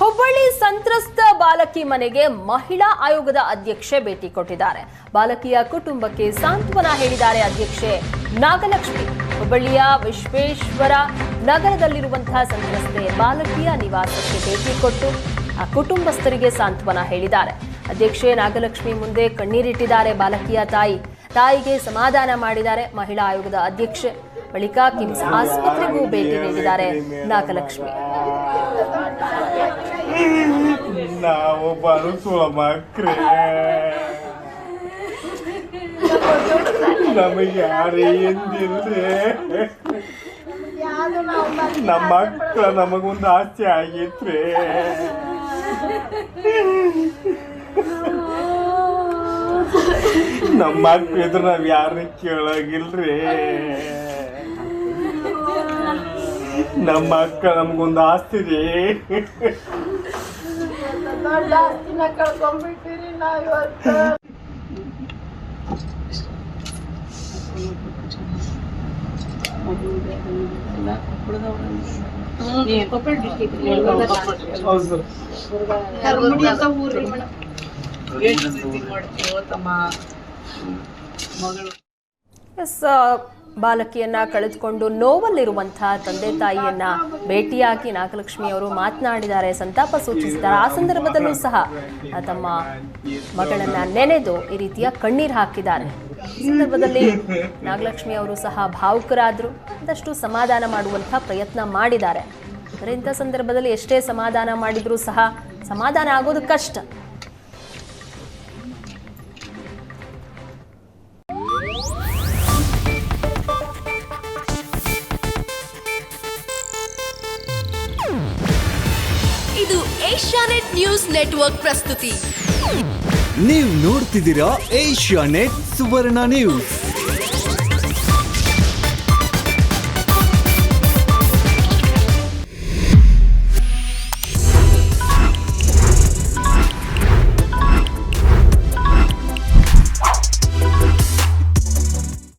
ಹುಬ್ಬಳ್ಳಿ ಸಂತ್ರಸ್ತ ಬಾಲಕಿ ಮನೆಗೆ ಮಹಿಳಾ ಆಯೋಗದ ಅಧ್ಯಕ್ಷೆ ಭೇಟಿ ಕೊಟ್ಟಿದ್ದಾರೆ. ಬಾಲಕಿಯ ಕುಟುಂಬಕ್ಕೆ ಸಾಂತ್ವನ ಹೇಳಿದ್ದಾರೆ ಅಧ್ಯಕ್ಷೆ ನಾಗಲಕ್ಷ್ಮಿ. ಹುಬ್ಬಳ್ಳಿಯ ವಿಶ್ವೇಶ್ವರ ನಗರದಲ್ಲಿರುವಂತಹ ಸಂತ್ರಸ್ತೆ ಬಾಲಕಿಯ ನಿವಾಸಕ್ಕೆ ಭೇಟಿ ಕೊಟ್ಟು ಆ ಕುಟುಂಬಸ್ಥರಿಗೆ ಸಾಂತ್ವನ ಹೇಳಿದ್ದಾರೆ. ಅಧ್ಯಕ್ಷೆ ನಾಗಲಕ್ಷ್ಮಿ ಮುಂದೆ ಕಣ್ಣೀರಿಟ್ಟಿದ್ದಾರೆ ಬಾಲಕಿಯ ತಾಯಿಗೆ ಸಮಾಧಾನ ಮಾಡಿದ್ದಾರೆ ಮಹಿಳಾ ಆಯೋಗದ ಅಧ್ಯಕ್ಷೆ. ಬಳಿಕ ಕಿಮ್ಸ್ ಆಸ್ಪತ್ರೆಗೂ ಭೇಟಿ ನೀಡಿದ್ದಾರೆ ನಾಗಲಕ್ಷ್ಮಿ. ನಾವು ಬರುಸುವ ಮಕ್ರೆ ನಮಗೆ ಯಾರೇ ಎಂದಿಲ್ರಿ. ನಮ್ಮ ಮಕ್ಕಳ ನಮಗೊಂದು ಆಸೆ ಆಗೈತ್ರಿ. ನಮ್ಮ ಮಕ್ಳು ಇದ್ರೆ ನಾವ್ ಯಾರನ್ನ ಕೇಳಾಗಿಲ್ರಿ. ನಮ್ಮ ಅಕ್ಕ ನಮ್ಗೊಂದು ಆಸ್ತಿ ರೀ. ದೊಡ್ಡ ಆಸ್ತಿನ ಕಳ್ಕೊಂಡ್ಬಿಟ್ಟಿರಿ ನಾವು ಇವತ್ತು. ಬಾಲಕಿಯನ್ನ ಕಳೆದುಕೊಂಡು ನೋವಲ್ಲಿರುವಂತಹ ತಂದೆ ತಾಯಿಯನ್ನ ಭೇಟಿಯಾಗಿ ನಾಗಲಕ್ಷ್ಮಿ ಅವರು ಮಾತನಾಡಿದ್ದಾರೆ, ಸಂತಾಪ ಸೂಚಿಸಿದ್ದಾರೆ. ಆ ಸಂದರ್ಭದಲ್ಲೂ ಸಹ ತಮ್ಮ ಮಗಳನ್ನ ನೆನೆದು ಈ ರೀತಿಯ ಕಣ್ಣೀರು ಹಾಕಿದ್ದಾರೆ. ಈ ಸಂದರ್ಭದಲ್ಲಿ ನಾಗಲಕ್ಷ್ಮಿ ಅವರು ಸಹ ಭಾವುಕರಾದ್ರು, ಒಂದಷ್ಟು ಸಮಾಧಾನ ಮಾಡುವಂತಹ ಪ್ರಯತ್ನ ಮಾಡಿದ್ದಾರೆ. ಆದರೆ ಇಂಥ ಸಂದರ್ಭದಲ್ಲಿ ಎಷ್ಟೇ ಸಮಾಧಾನ ಮಾಡಿದ್ರೂ ಸಹ ಸಮಾಧಾನ ಆಗೋದು ಕಷ್ಟ. ಇದು ಏಷ್ಯಾನೆಟ್ ನ್ಯೂಸ್ ನೆಟ್ವರ್ಕ್ ಪ್ರಸ್ತುತಿ. ನೀವು ನೋಡ್ತಿದ್ದೀರಾ ಏಷ್ಯಾನೆಟ್ ಸುವರ್ಣ ನ್ಯೂಸ್.